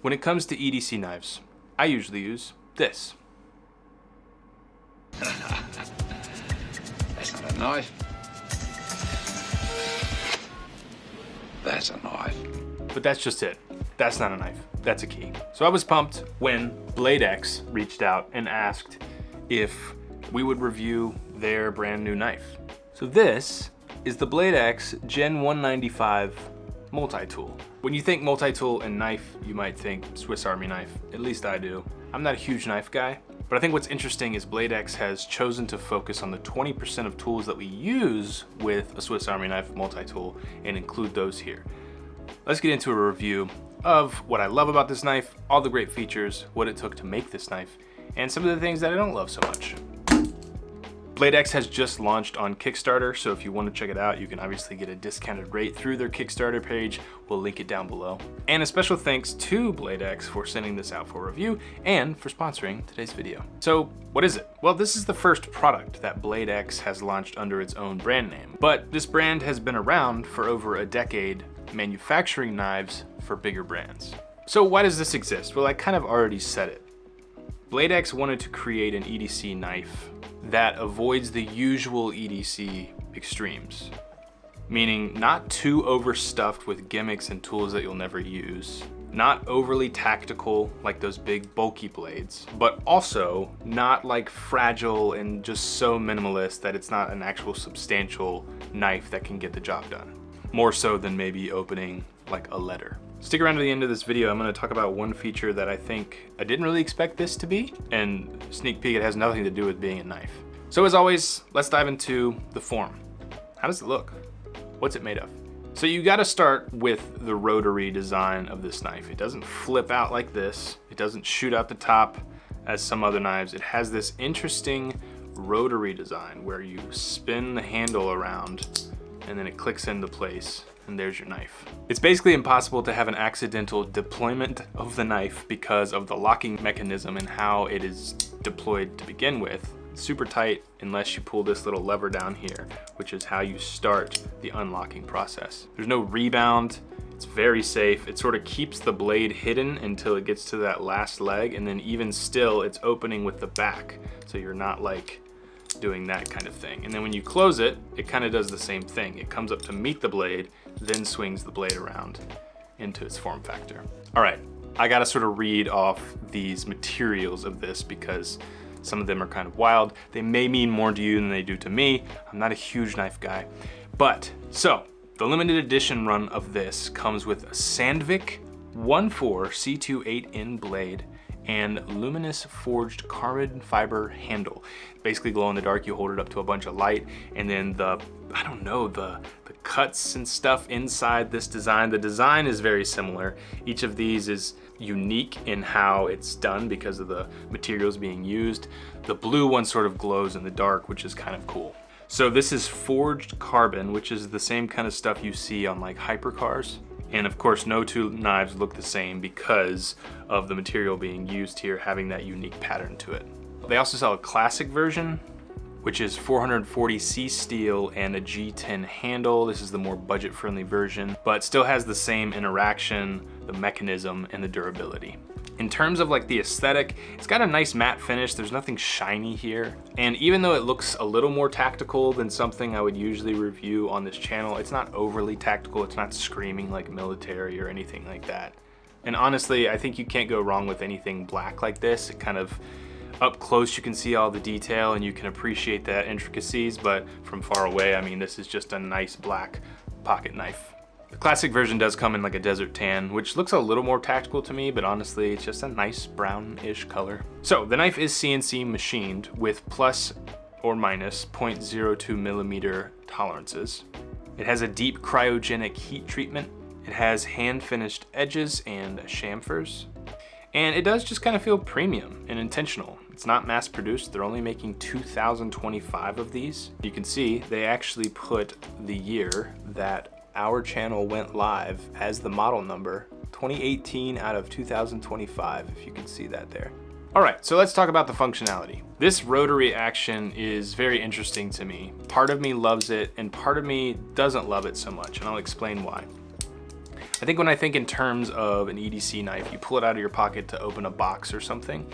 When it comes to EDC knives, I usually use this. That's not a knife. That's a knife. But that's just it. That's not a knife. That's a key. So I was pumped when BladeX reached out and asked if we would review their brand new knife. So this is the BladeX GEN-195 multi-tool. When you think multi-tool and knife, you might think Swiss Army knife. At least I do. I'm not a huge knife guy, but I think what's interesting is BladeX has chosen to focus on the 20% of tools that we use with a Swiss Army knife multi-tool and include those here. Let's get into a review of what I love about this knife, all the great features, what it took to make this knife, and some of the things that I don't love so much. BladeX has just launched on Kickstarter, so if you want to check it out, you can obviously get a discounted rate through their Kickstarter page. We'll link it down below. And a special thanks to BladeX for sending this out for review and for sponsoring today's video. So what is it? Well, this is the first product that BladeX has launched under its own brand name, but this brand has been around for over a decade, manufacturing knives for bigger brands. So why does this exist? Well, I kind of already said it. BladeX wanted to create an EDC knife that avoids the usual EDC extremes, meaning not too overstuffed with gimmicks and tools that you'll never use, not overly tactical like those big bulky blades, but also not like fragile and just so minimalist that it's not an actual substantial knife that can get the job done. More so than maybe opening like a letter. Stick around to the end of this video. I'm going to talk about one feature that I think I didn't really expect this to be, and sneak peek, it has nothing to do with being a knife. So as always, let's dive into the form. How does it look? What's it made of? So you got to start with the rotary design of this knife. It doesn't flip out like this. It doesn't shoot out the top as some other knives. It has this interesting rotary design where you spin the handle around and then it clicks into place. And there's your knife. It's basically impossible to have an accidental deployment of the knife because of the locking mechanism and how it is deployed to begin with. It's super tight unless you pull this little lever down here, which is how you start the unlocking process. There's no rebound. It's very safe. It sort of keeps the blade hidden until it gets to that last leg, and then even still, it's opening with the back. So you're not like doing that kind of thing. And then when you close it, it kind of does the same thing. It comes up to meet the blade, then swings the blade around into its form factor. All right, I gotta sort of read off these materials of this because some of them are kind of wild. They may mean more to you than they do to me. I'm not a huge knife guy. But, so, the limited edition run of this comes with a Sandvik 1.4 C28N blade and luminous forged carbon fiber handle. Basically glow in the dark, you hold it up to a bunch of light, and then the cuts and stuff inside this design. The design is very similar. Each of these is unique in how it's done because of the materials being used. The blue one sort of glows in the dark, which is kind of cool. So this is forged carbon, which is the same kind of stuff you see on like hypercars. And of course, no two knives look the same because of the material being used here having that unique pattern to it. They also sell a classic version, which is 440C steel and a G10 handle. This is the more budget-friendly version, but still has the same interaction, the mechanism, and the durability. In terms of like the aesthetic, it's got a nice matte finish. There's nothing shiny here. And even though it looks a little more tactical than something I would usually review on this channel, it's not overly tactical. It's not screaming like military or anything like that. And honestly, I think you can't go wrong with anything black like this. It kind of, up close you can see all the detail and you can appreciate that intricacies, but from far away, I mean, this is just a nice black pocket knife. The classic version does come in like a desert tan, which looks a little more tactical to me, but honestly, it's just a nice brownish color. So the knife is CNC machined with plus or minus 0.02 millimeter tolerances. It has a deep cryogenic heat treatment. It has hand finished edges and chamfers. And it does just kind of feel premium and intentional. It's not mass produced. They're only making 2,025 of these. You can see they actually put the year that our channel went live as the model number, 2018 out of 2025, if you can see that there. All right, so let's talk about the functionality. This rotary action is very interesting to me. Part of me loves it and part of me doesn't love it so much, and I'll explain why. I think when I think in terms of an EDC knife, you pull it out of your pocket to open a box or something.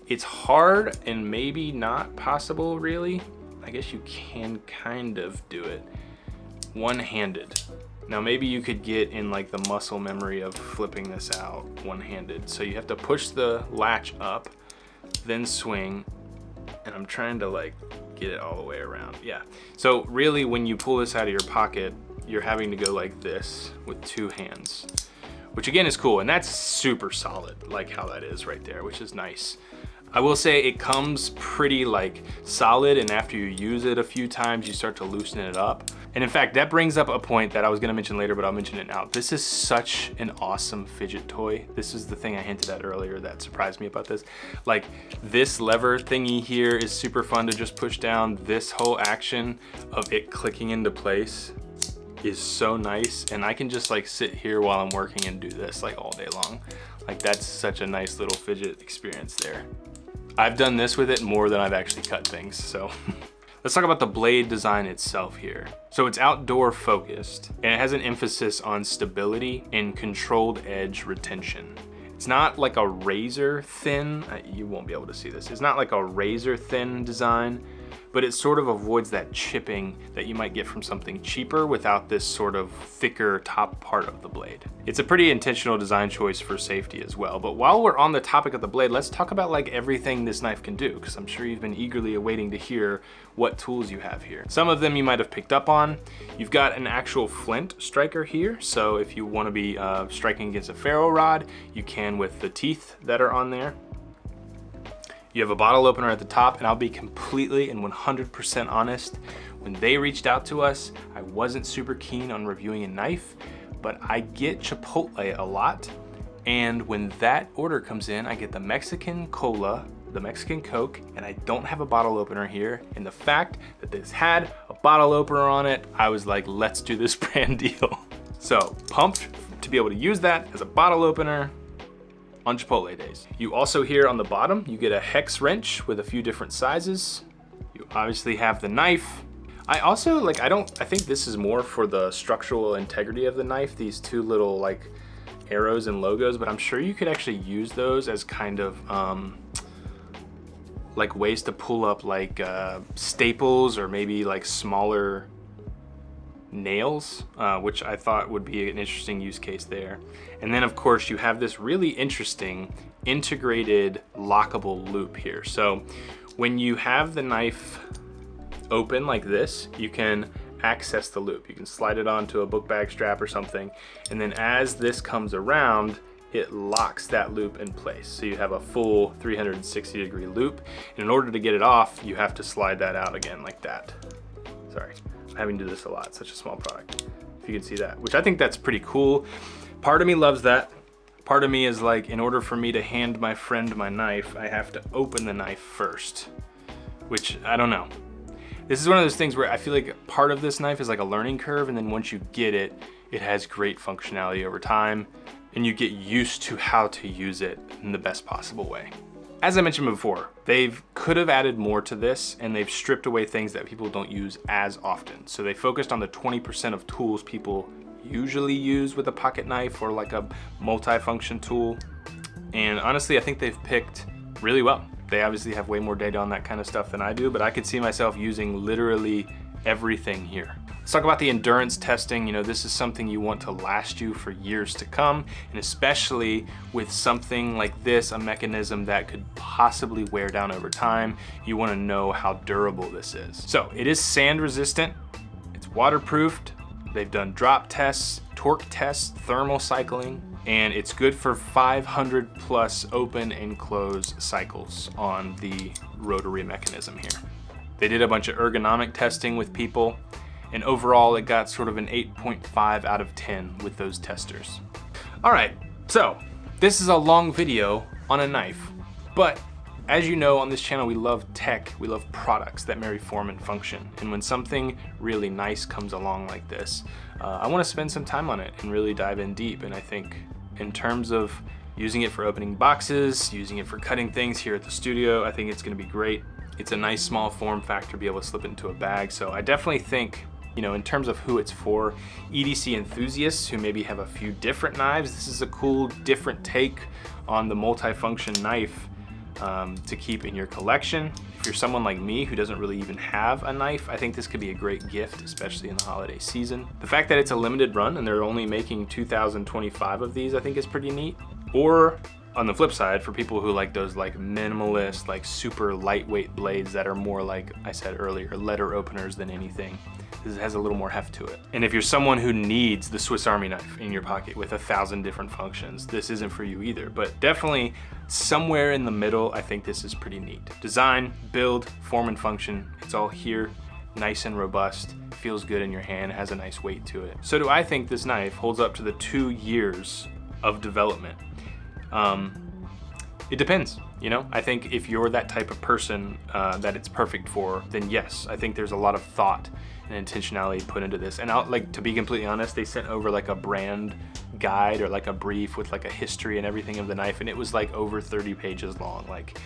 It's hard and maybe not possible really. I guess you can kind of do it one-handed. Now maybe you could get in like the muscle memory of flipping this out one-handed. So you have to push the latch up, then swing, and I'm trying to like get it all the way around. Yeah. So really when you pull this out of your pocket, you're having to go like this with two hands, which again is cool. And that's super solid, like how that is right there, which is nice. I will say it comes pretty like solid, and after you use it a few times, you start to loosen it up. And in fact, that brings up a point that I was gonna mention later, but I'll mention it now. This is such an awesome fidget toy. This is the thing I hinted at earlier that surprised me about this. Like this lever thingy here is super fun to just push down. This whole action of it clicking into place is so nice. And I can just like sit here while I'm working and do this like all day long. Like that's such a nice little fidget experience there. I've done this with it more than I've actually cut things, so. Let's talk about the blade design itself here. So it's outdoor focused, and it has an emphasis on stability and controlled edge retention. It's not like a razor thin, you won't be able to see this. It's not like a razor thin design, but it sort of avoids that chipping that you might get from something cheaper without this sort of thicker top part of the blade. It's a pretty intentional design choice for safety as well. But while we're on the topic of the blade, let's talk about like everything this knife can do, because I'm sure you've been eagerly awaiting to hear what tools you have here. Some of them you might have picked up on. You've got an actual flint striker here. So if you want to be striking against a ferro rod, you can with the teeth that are on there. You have a bottle opener at the top, and I'll be completely and 100% honest. When they reached out to us, I wasn't super keen on reviewing a knife, but I get Chipotle a lot. And when that order comes in, I get the Mexican Cola, the Mexican Coke, and I don't have a bottle opener here. And the fact that this had a bottle opener on it, I was like, let's do this brand deal. So pumped to be able to use that as a bottle opener on Chipotle days. You also here on the bottom, you get a hex wrench with a few different sizes. You obviously have the knife. I also like, I think this is more for the structural integrity of the knife, these two little like arrows and logos, but I'm sure you could actually use those as kind of like ways to pull up like staples or maybe like smaller nails, which I thought would be an interesting use case there. And then of course you have this really interesting integrated lockable loop here. So when you have the knife open like this, you can access the loop. You can slide it onto a book bag strap or something, and then as this comes around, it locks that loop in place. So you have a full 360-degree loop, and in order to get it off, you have to slide that out again like that. Sorry, I'm having to do this a lot, such a small product. If you can see that, which I think that's pretty cool. Part of me loves that. Part of me is like, in order for me to hand my friend my knife, I have to open the knife first, which I don't know. This is one of those things where I feel like part of this knife is like a learning curve, and then once you get it, it has great functionality over time, and you get used to how to use it in the best possible way. As I mentioned before, could have added more to this, and they've stripped away things that people don't use as often. So they focused on the 20% of tools people usually use with a pocket knife or like a multi-function tool. And honestly, I think they've picked really well. They obviously have way more data on that kind of stuff than I do, but I could see myself using literally everything here. Let's talk about the endurance testing. You know, this is something you want to last you for years to come, and especially with something like this, a mechanism that could possibly wear down over time, you want to know how durable this is. So it is sand resistant, it's waterproofed, they've done drop tests, torque tests, thermal cycling, and it's good for 500 plus open and close cycles on the rotary mechanism here. They did a bunch of ergonomic testing with people, and overall it got sort of an 8.5 out of 10 with those testers. All right, so this is a long video on a knife, but as you know, on this channel, we love tech, we love products that marry form and function. And when something really nice comes along like this, I wanna spend some time on it and really dive in deep. And I think in terms of using it for opening boxes, using it for cutting things here at the studio, I think it's gonna be great. It's a nice small form factor to be able to slip it into a bag. So I definitely think You know, in terms of who it's for, EDC enthusiasts who maybe have a few different knives, this is a cool, different take on the multifunction knife to keep in your collection. If you're someone like me who doesn't really even have a knife, I think this could be a great gift, especially in the holiday season. The fact that it's a limited run and they're only making 2,025 of these, I think is pretty neat. Or on the flip side, for people who like those like minimalist, like super lightweight blades that are more like I said earlier, letter openers than anything, this has a little more heft to it. And if you're someone who needs the Swiss Army knife in your pocket with 1,000 different functions, this isn't for you either. But definitely somewhere in the middle, I think this is pretty neat. Design, build, form and function, it's all here, nice and robust, feels good in your hand, has a nice weight to it. So do I think this knife holds up to the 2 years of development? It depends, you know? I think if you're that type of person that it's perfect for, then yes, I think there's a lot of thought and intentionality put into this. And like, to be completely honest, they sent over like a brand guide or like a brief with like a history and everything of the knife, and it was like over 30 pages long. Like,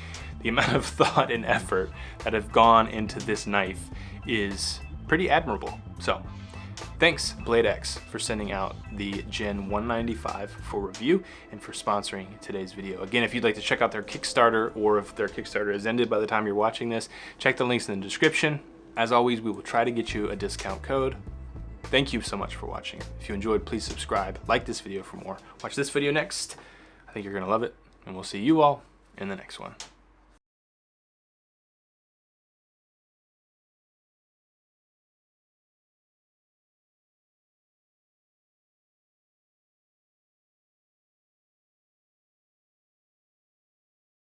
the amount of thought and effort that have gone into this knife is pretty admirable. So thanks BladeX for sending out the GEN-195 for review and for sponsoring today's video. Again, if you'd like to check out their Kickstarter, or if their Kickstarter has ended by the time you're watching this, check the links in the description. As always, we will try to get you a discount code. Thank you so much for watching. If you enjoyed, please subscribe, like this video for more. Watch this video next. I think you're gonna love it, and we'll see you all in the next one.